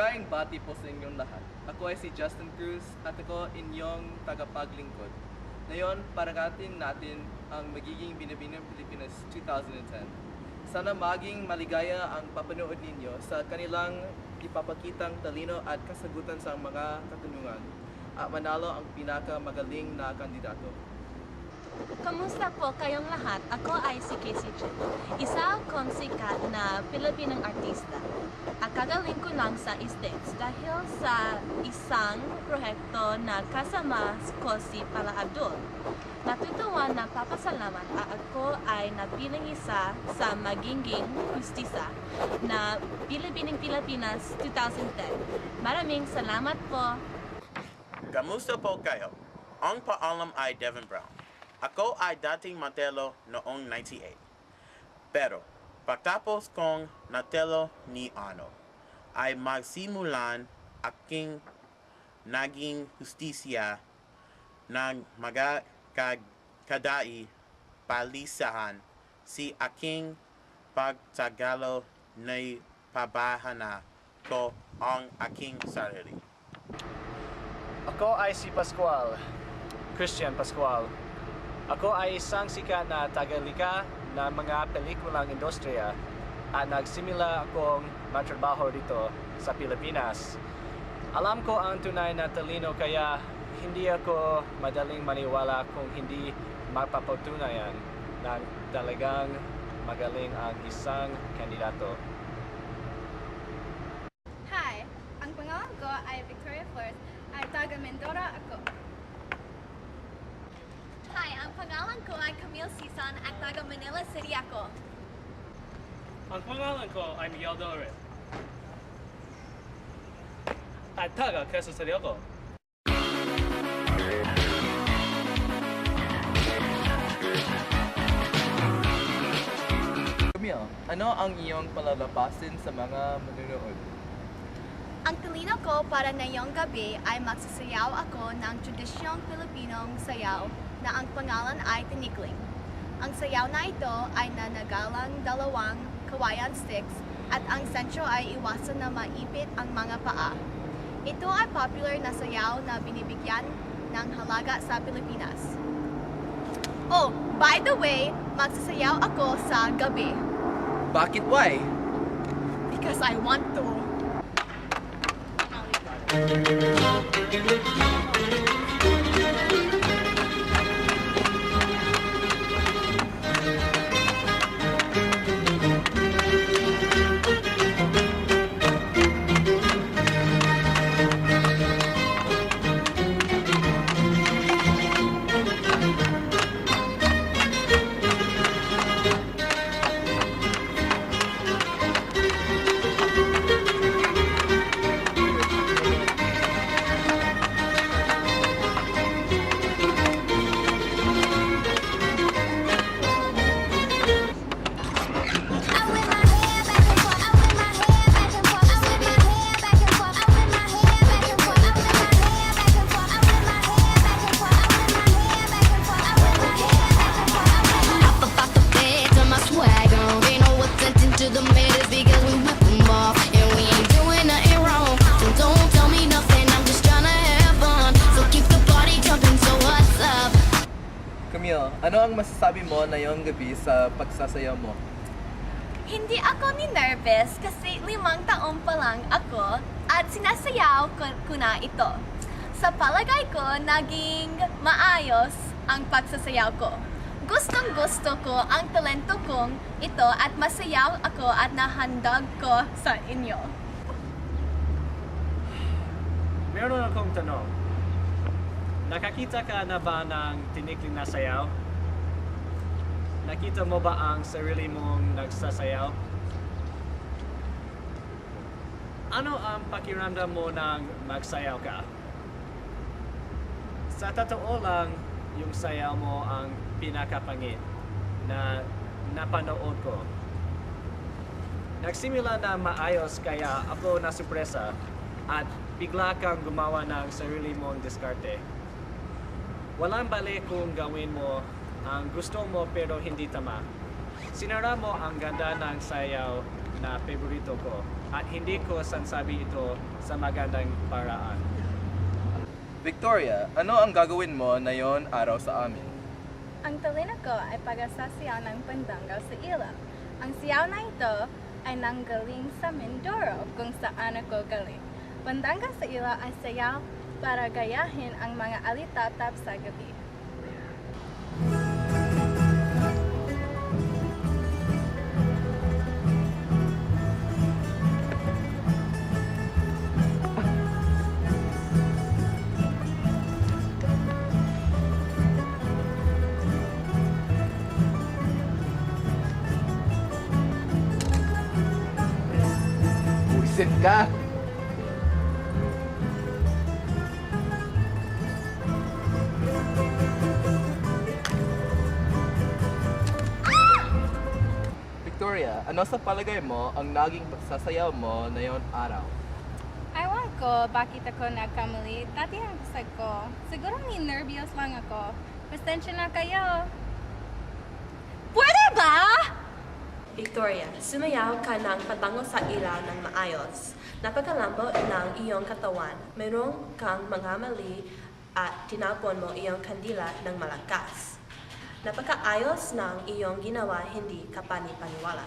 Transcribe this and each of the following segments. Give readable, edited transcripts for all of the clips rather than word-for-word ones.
Maligayang bati po sa inyong lahat. Ako ay si Justin Cruz at ako inyong tagapaglingkod. Ngayon, paragatin natin ang magiging Binibining Pilipinas 2010. Sana maging maligaya ang papanood ninyo sa kanilang ipapakitang talino at kasagutan sa mga katanungan at manalo ang pinakamagaling na kandidato. Kamusta po kayong lahat? Ako ay si Casey Chen. Isa akong sikat na Pilipinang artista. Akagaling ko lang sa stage dahil sa isang proyekto na kasama ko si Paula Abdul. Natutuwa na papasalamat at ako ay napiling isa sa magiging hustisa na Binibining Pilipinas 2010. Maraming salamat po. Kamusta po kayo? Ang paalam ay Devin Brown. Ako ay dating modelo noong 98. Pero, pagtapos kong natelo ni Arnold, ay magsimulan aking naging hustisya ng magkakadai palisahan si aking pagtagalo na pabahana ko ang aking sarili. Ako ay si Pascual, Christian Pascual. Ako ay isang sikat na tagalika ng mga pelikulang industriya at nagsimula akong magtrabaho dito sa Pilipinas. Alam ko ang tunay na talino kaya hindi ako madaling maniwala kung hindi magpapatunayan na talagang magaling ang isang kandidato. Hi! Ang pangalan ko ay Victoria Flores at taga Mindoro ako. Hi, ang pangalan ko ay Camille Sison at taga Manila City ako. Ang pangalan ko ay Miguel Dolores. At taga Quezon City ako. Camille, ano ang iyong palalabasin sa mga manunood? Ang talino ko para ngayong gabi ay magsasayaw ako ng tradisyong Pilipinong sayaw na ang pangalan ay tinikling. Ang sayaw na ito ay nanagalang dalawang kawayan sticks at ang sentro ay iwasan na maipit ang mga paa. Ito ay popular na sayaw na binibigyan ng halaga sa Pilipinas. Oh, by the way, magsasayaw ako sa gabi. Bakit why? Because I want to. Camille, ano ang masasabi mo na ngayong gabi sa pagsasayaw mo? Hindi ako ni-nervous kasi 5 taon pa lang ako at sinasayaw ko na ito. Sa palagay ko, naging maayos ang pagsasayaw ko. Gustong gusto ko ang talento kong ito at masayaw ako at nahandog ko sa inyo. Meron akong tanong. Nakakita ka na ba ng tinikling na sayaw? Nakita mo ba ang sarili mong nagsasayaw? Ano ang pakiramdam mo nang magsayaw ka? Sa totoo lang, yung sayaw mo ang pinakapangit na napanood ko. Nagsimula na maayos kaya ako nasurpresa at bigla kang gumawa ng sarili mong diskarte. Walang balik kung gawin mo ang gusto mo pero hindi tama. Sinara mo ang ganda ng sayaw na paborito ko at hindi ko sansabi ito sa magandang paraan. Victoria, ano ang gagawin mo na yon araw sa amin? Ang talina ko ay pagsasayaw ng pandangal sa ilaw. Ang siyaw na ito ay nanggaling sa Mindoro kung saan ako galing. Pandangal sa ilaw ay sayaw para gayahin ang mga alitatap sa gabi. Buisit ka! Victoria, ano sa palagay mo ang naging pagsasayaw mo na yon araw? Ewan ko bakit ako nagkamali. Dati ang busag ko. Siguro nervyos lang ako. Pasensya na kayo. Pwede ba? Victoria, sumayaw ka ng pabango sa ilaw ng maayos. Napakalambo ng iyong katawan. Mayroon kang mga mali at tinapon mo iyong kandila ng malakas. Napakaayos ng iyong ginawa, hindi ka panipaniwala.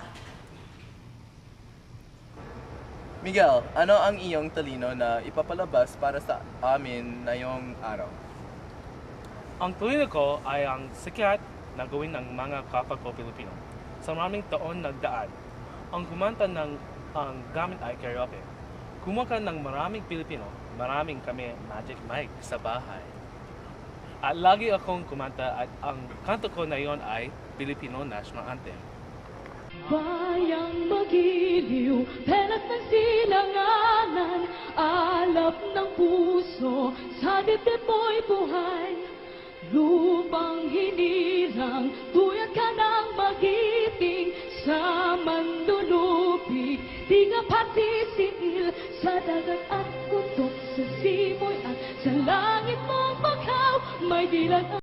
Miguel, ano ang iyong talino na ipapalabas para sa amin na yung araw? Ang talino ko ay ang sikat na gawin ng mga kapwa ko Pilipino. Sa maraming taon nagdaan, ang kumanta ng ang gamit ay karaoke. Kumaka ng maraming Pilipino, maraming kami Magic Mike sa bahay. At lagi akong kumanta at ang kanto ko na yon ay Filipino National Anthem. Bayang magiliw, pelat ng silanganan, alap ng puso, sa dibdib mo'y buhay. Lupang hinirang, tuyat ka ng magiting, sa mandulupig, di nga patisiil, sa dagat at kutok, sa simoy at sa langit mong paghaw, may dilag